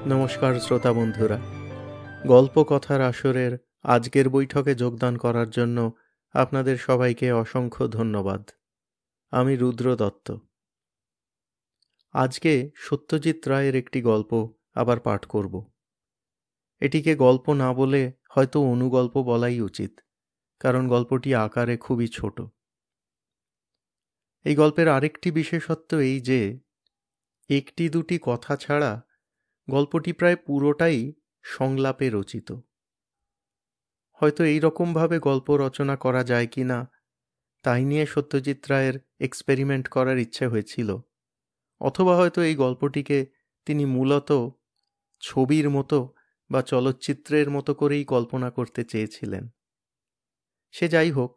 নমস্কার শ্রোতা বন্ধুরা, গল্প কথার আসরের আজকের বৈঠকে যোগদান করার জন্য আপনাদের সবাইকে অসংখ্য ধন্যবাদ। আমি রুদ্র দত্ত। আজকে সত্যজিৎ রায়ের একটি গল্প আবার পাঠ করব। এটিকে গল্প না বলে হয়তো অনুগল্প বলাই উচিত, কারণ গল্পটি আকারে খুবই ছোট। এই গল্পের আরেকটি বিশেষত্ব এই যে একটি দুটি কথা ছাড়া গল্পটি প্রায় পুরোটাই সংলাপে রচিত। হয়তো এই রকমভাবে গল্প রচনা করা যায় কি না তাই নিয়ে সত্যজিৎ রায়ের এক্সপেরিমেন্ট করার ইচ্ছে হয়েছিল, অথবা হয়তো এই গল্পটিকে তিনি মূলত ছবির মতো বা চলচ্চিত্রের মতো করেই কল্পনা করতে চেয়েছিলেন। সে যাই হোক,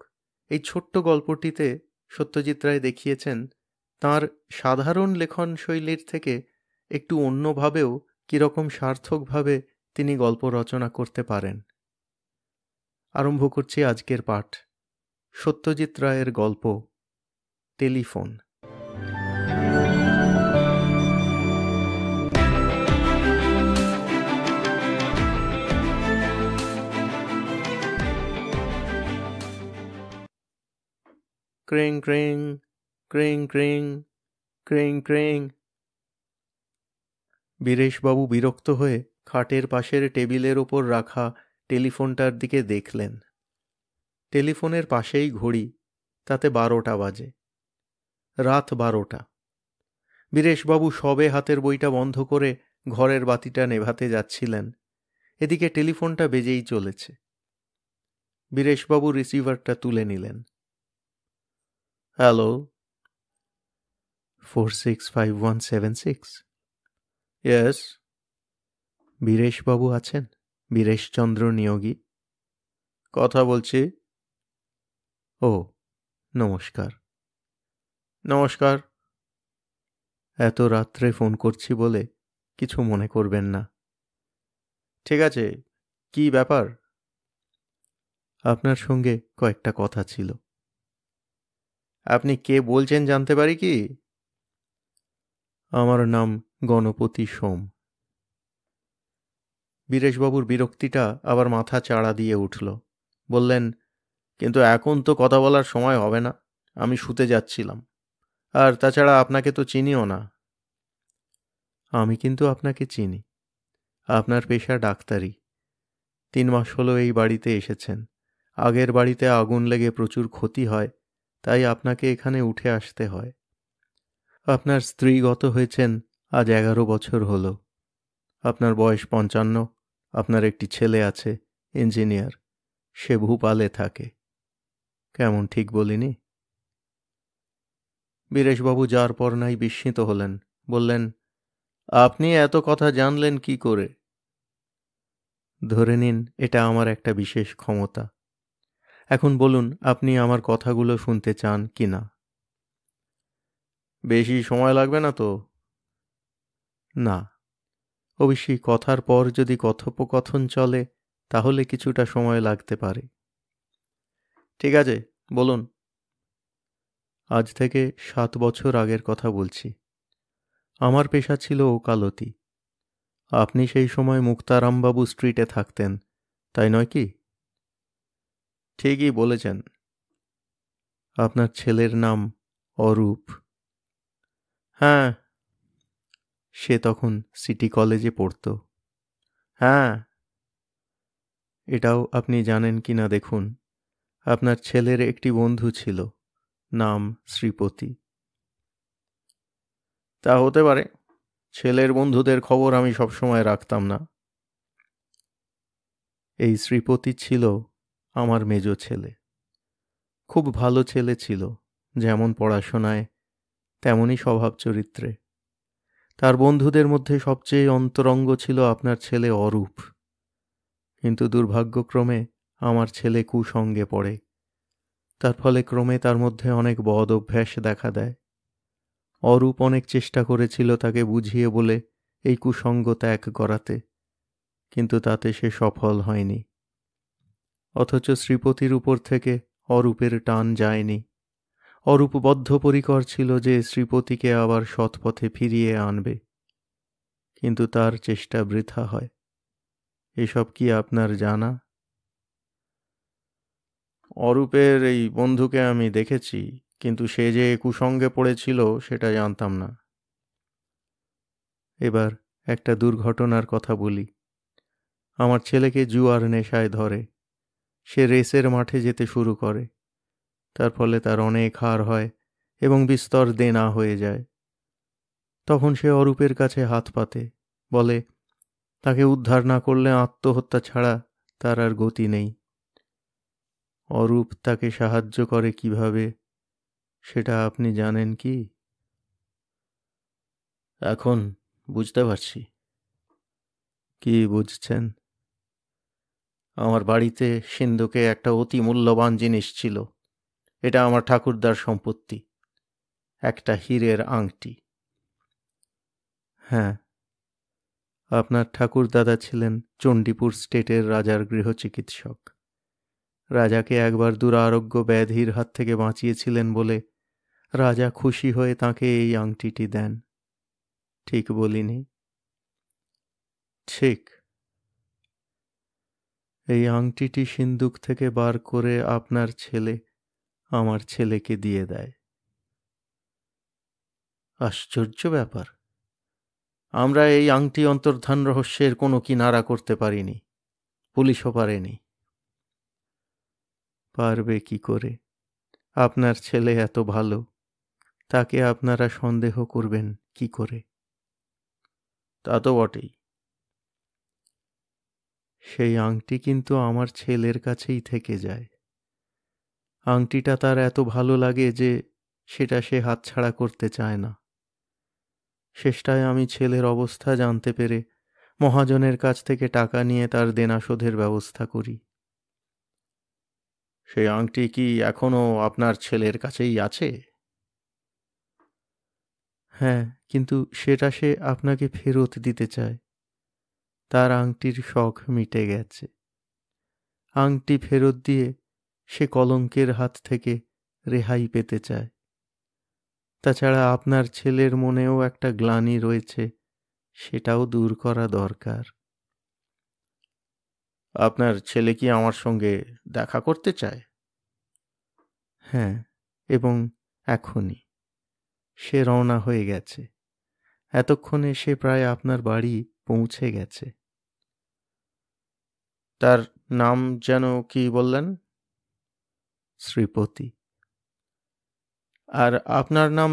এই ছোট্ট গল্পটিতে সত্যজিৎ রায় দেখিয়েছেন তাঁর সাধারণ লেখন শৈলীর থেকে একটু অন্যভাবেও কীরকম সার্থকভাবে তিনি গল্প রচনা করতে পারেন। আরম্ভ করছি আজকের পাঠ, সত্যজিৎ রায়ের গল্প টেলিফোন। ক্রিং ক্রিং ক্রিং ক্রিং ক্রিং ক্রিং। বীরেশবাবু বিরক্ত হয়ে খাটের পাশের টেবিলের ওপর রাখা টেলিফোনটার দিকে দেখলেন। টেলিফোনের পাশেই ঘড়ি, তাতে 12টা বাজে, রাত 12টা। বীরেশবাবু সবে হাতের বইটা বন্ধ করে ঘরের বাতিটা নেভাতে যাচ্ছিলেন, এদিকে টেলিফোনটা বেজেই চলেছে। বীরেশবাবু রিসিভারটা তুলে নিলেন। হ্যালো, 465176। ইয়েস, বীরেশবাবু আছেন? বীরেশচন্দ্র নিয়োগী কথা বলছি। ও, নমস্কার। নমস্কার। এত রাত্রে ফোন করছি বলে কিছু মনে করবেন না। ঠিক আছে, কি ব্যাপার? আপনার সঙ্গে কয়েকটা কথা ছিল। আপনি কে বলছেন জানতে পারি কি? আমার নাম গণপতি সোম। বীরেশবাবুর বিরক্তিটা আবার মাথা চাড়া দিয়ে উঠল। বললেন, কিন্তু এখন তো কথা বলার সময় হবে না, আমি শুতে যাচ্ছিলাম। আর তাছাড়া আপনাকে তো চিনিও না। আমি কিন্তু আপনাকে চিনি। আপনার পেশা ডাক্তারি। 3 মাস হলো এই বাড়িতে এসেছেন। আগের বাড়িতে আগুন লেগে প্রচুর ক্ষতি হয়, তাই আপনাকে এখানে উঠে আসতে হয়। আপনার স্ত্রী গত হয়েছেন আজ 11 বছর হলো। আপনার বয়স 55। আপনার একটি ছেলে আছে, ইঞ্জিনিয়ার। সে ভূপালে থাকে। কেমন ঠিক বলিনি? বীরেশবাবু যার পর নাই বিস্মিত হলেন। বললেন, আপনি এত কথা জানলেন কি করে? ধরে নিন এটা আমার একটা বিশেষ ক্ষমতা। এখন বলুন, আপনি আমার কথাগুলো শুনতে চান কি না? বেশি সময় লাগবে না তো? না, অবশ্যই কথার পর যদি কথোপকথন চলে তাহলে কিছুটা সময় লাগতে পারে। ঠিক আছে, বলুন। আজ থেকে 7 বছর আগের কথা বলছি। আমার পেশা ছিল ওকালতি। আপনি সেই সময় মুক্তারামবাবু স্ট্রিটে থাকতেন, তাই নয় কি? ঠিকই বলেছেন। আপনার ছেলের নাম অরূপ? হ্যাঁ। সে তখন সিটি কলেজে পড়ত? হ্যাঁ। এটাও আপনি জানেন কি না দেখুন, আপনার ছেলের একটি বন্ধু ছিল, নাম শ্রীপতি। তা হতে পারে। ছেলের বন্ধুদের খবর আমি সবসময় রাখতাম না। এই শ্রীপতি ছিল আমার মেজ ছেলে। খুব ভালো ছেলে ছিল, যেমন পড়াশোনায় তেমনই স্বভাব চরিত্রে। তার বন্ধুদের মধ্যে সবচেয়ে অন্তরঙ্গ ছিল আপনার ছেলে অরূপ। কিন্তু দুর্ভাগ্যক্রমে আমার ছেলে কুসঙ্গে পড়ে। তার ফলে ক্রমে তার মধ্যে অনেক বদ অভ্যাস দেখা দেয়। অরূপ অনেক চেষ্টা করেছিল তাকে বুঝিয়ে বলে এই কুসঙ্গ ত্যাগ করাতে, কিন্তু তাতে সে সফল হয়নি। অথচ শ্রীপতির উপর থেকে অরূপের টান যায়নি। অরূপ বদ্ধপরিকর ছিল যে শ্রীপতিকে আবার সৎপথে ফিরিয়ে আনবে। কিন্তু তার চেষ্টা বৃথা হয়। এসব কি আপনার জানা? অরূপের এই বন্ধুকে আমি দেখেছি, কিন্তু সে যে কুসঙ্গে পড়েছিল সেটা জানতাম না। এবার একটা দুর্ঘটনার কথা বলি। আমার ছেলেকে জুয়ার নেশায় ধরে। সে রেসের মাঠে যেতে শুরু করে। তার ফলে তার অনেক হার হয় এবং বিস্তর দেনা হয়ে যায়। তখন সে অরূপের কাছে হাত পাতে, বলে তাকে উদ্ধার না করলে আত্মহত্যা ছাড়া তার আর গতি নেই। অরূপ তাকে সাহায্য করে কিভাবে সেটা আপনি জানেন কি? এখন বুঝতে পারছি। কি বুঝছেন? আমার বাড়িতে সিন্ধুকে একটা অতি মূল্যবান জিনিস ছিল। এটা আমার ঠাকুরদার সম্পত্তি, একটা হীরের আংটি। হ্যাঁ, আপনার ঠাকুরদাদা ছিলেন চণ্ডীপুর স্টেটের রাজার গৃহচিকিৎসক। রাজাকে একবার দুরারোগ্য ব্যাধির হাত থেকে বাঁচিয়েছিলেন বলে রাজা খুশি হয়ে তাঁকে এই আংটিটি দেন। ঠিক বলিনি? ঠিক। এই আংটিটি সিন্দুক থেকে বার করে আপনার ছেলে আমার ছেলেকে দিয়ে দেয়। আশ্চর্য ব্যাপার। আমরা এই আংটি অন্তর্ধান রহস্যের কোনো কিনারা করতে পারিনি, পুলিশও পারেনি। পারবে কি করে? আপনার ছেলে এত ভালো, তাকে আপনারা সন্দেহ করবেন কি করে? তা তো বটেই। সেই আংটি কিন্তু আমার ছেলের কাছেই থেকে যায়। আংটিটা তার এত ভালো লাগে যে সেটা সে হাতছাড়া করতে চায় না। শেষটায় আমি ছেলের অবস্থা জানতে পেরে মহাজনের কাছ থেকে টাকা নিয়ে তার দেনা শোধের ব্যবস্থা করি। সেই আংটি কি এখনো আপনার ছেলের কাছেই আছে? হ্যাঁ, কিন্তু সেটা সে আপনাকে ফেরত দিতে চায়। তার আংটির শখ মিটে গেছে। আংটি ফেরত দিয়ে সে কলঙ্কের হাত থেকে রেহাই পেতে চায়। তাছাড়া আপনার ছেলের মনেও একটা গ্লানি রয়েছে, সেটাও দূর করা দরকার। আপনার ছেলে কি আমার সঙ্গে দেখা করতে চায়? হ্যাঁ, এবং এখনই। সে রওনা হয়ে গেছে। এতক্ষণে সে প্রায় আপনার বাড়ি পৌঁছে গেছে। তার নাম যেন কি বললেন? শ্রীপতি। আর আপনার নাম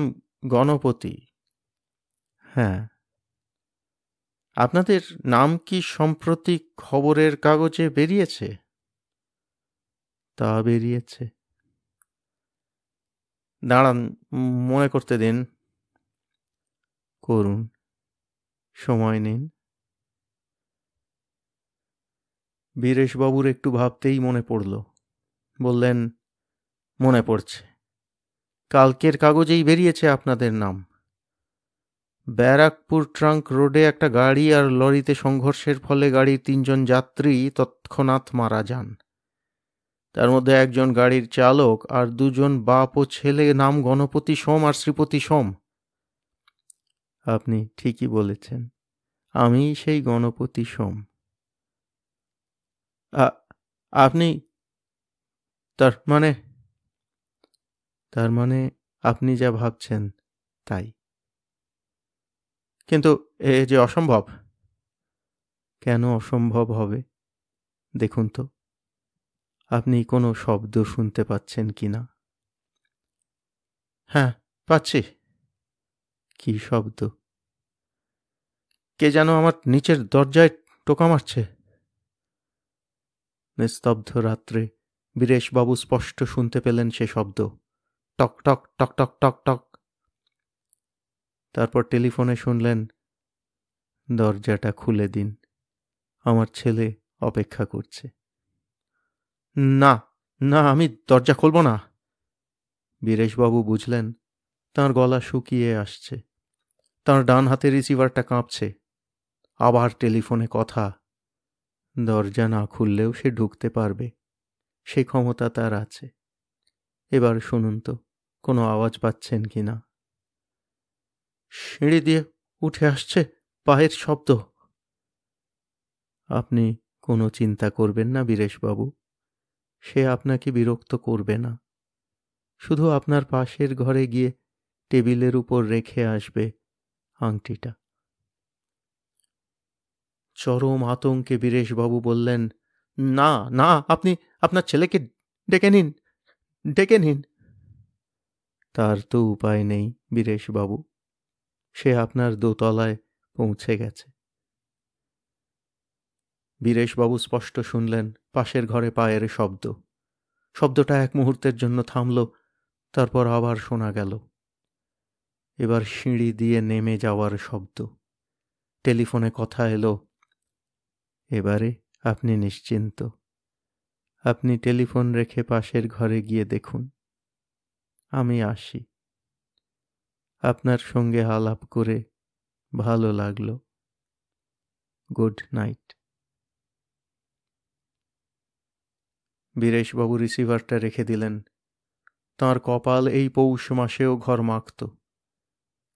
গণপতি? হ্যাঁ। আপনাদের নাম কি সম্প্রতি খবরের কাগজে বেরিয়েছে? তা বেরিয়েছে। দাঁড়ান, মনে করতে দিন। করুন, সময় নিন। বীরেশবাবুর একটু ভাবতেই মনে পড়ল। বললেন, মনে পড়ছে। কালকের কাগজেই বেরিয়েছে আপনাদের নাম। ব্যারাকপুর ট্রাঙ্ক রোডে একটা গাড়ি আর লরিতে সংঘর্ষের ফলে গাড়ির 3 জন যাত্রী তৎক্ষণাৎ মারা যান। তার মধ্যে একজন গাড়ির চালক আর 2 জন বাপ ও ছেলে, নাম গণপতি সোম আর শ্রীপতি সোম। আপনি ঠিকই বলেছেন, আমি সেই গণপতি সোম। আপনি তার মানে আপনি যা ভাবছেন তাই। কিন্তু এ যে অসম্ভব। কেন অসম্ভব হবে? দেখুন তো, আপনি কোনো শব্দ শুনতে পাচ্ছেন কি না? হ্যাঁ, পাচ্ছি। কি শব্দ? কে যেন আমার নিচের দরজায় টোকা মারছে। নিস্তব্ধ রাত্রে বীরেশবাবু স্পষ্ট শুনতে পেলেন সে শব্দ। টক টক টক টক টক টক। তারপর টেলিফোনে শুনলেন, দরজাটা খুলে দিন, আমার ছেলে অপেক্ষা করছে। না না, আমি দরজা খুলব না। বীরেশবাবু বুঝলেন তাঁর গলা শুকিয়ে আসছে। তাঁর ডান হাতের রিসিভারটা কাঁপছে। আবার টেলিফোনে কথা। দরজা না খুললেও সে ঢুকতে পারবে, সে ক্ষমতা তার আছে। এবার শুনুন তো, কোনো আওয়াজ পাচ্ছেন কি না? সিঁড়ি দিয়ে উঠে আসছে পায়ের শব্দ। আপনি কোনো চিন্তা করবেন না বীরেশবাবু, সে আপনাকে বিরক্ত করবে না। শুধু আপনার পাশের ঘরে গিয়ে টেবিলের উপর রেখে আসবে আংটিটা। চরম আতঙ্কে বীরেশবাবু বললেন, না না, আপনি আপনার ছেলেকে ডেকে নিন, ডেকে নিন। তার তো উপায় নেই বীরেশবাবু, সে আপনার দোতলায় পৌঁছে গেছে। বীরেশবাবু স্পষ্ট শুনলেন পাশের ঘরে পায়ের শব্দ। শব্দটা এক মুহূর্তের জন্য থামল, তারপর আবার শোনা গেল। এবার সিঁড়ি দিয়ে নেমে যাওয়ার শব্দ। টেলিফোনে কথা এলো, এবারে আপনি নিশ্চিন্ত। আপনি টেলিফোন রেখে পাশের ঘরে গিয়ে দেখুন। আমি আসি। আপনার সঙ্গে আলাপ করে ভালো লাগলো। Good night. বীরেশবাবু রিসিভারটা রেখে দিলেন। তাঁর কপাল এই পৌষ মাসেও ঘর মাখত।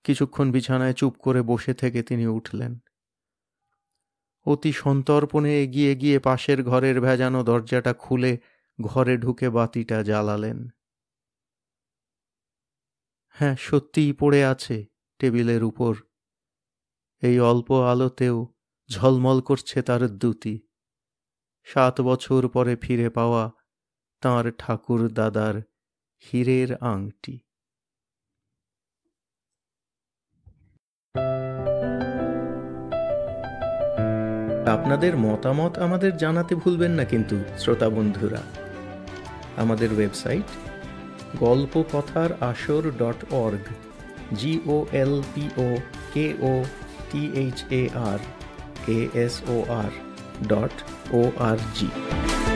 কিছুক্ষণ বিছানায় চুপ করে বসে থেকে তিনি উঠলেন। অতি সন্তর্পণে এগিয়ে গিয়ে পাশের ঘরের ভেজানো দরজাটা খুলে ঘরে ঢুকে বাতিটা জ্বালালেন। হ্যাঁ, সত্যিই পড়ে আছে টেবিলের উপর। এই অল্প আলোতেও ঝলমল করছে তার দ্যুতি। 7 বছর পরে ফিরে পাওয়া তাঁর ঠাকুর দাদার হীরের আংটি। আপনাদের মতামত আমাদের জানাতে ভুলবেন না কিন্তু শ্রোতা বন্ধুরা। আমাদের ওয়েবসাইট golpokothar.asor.org, GOLPOKOTHARASOR.org।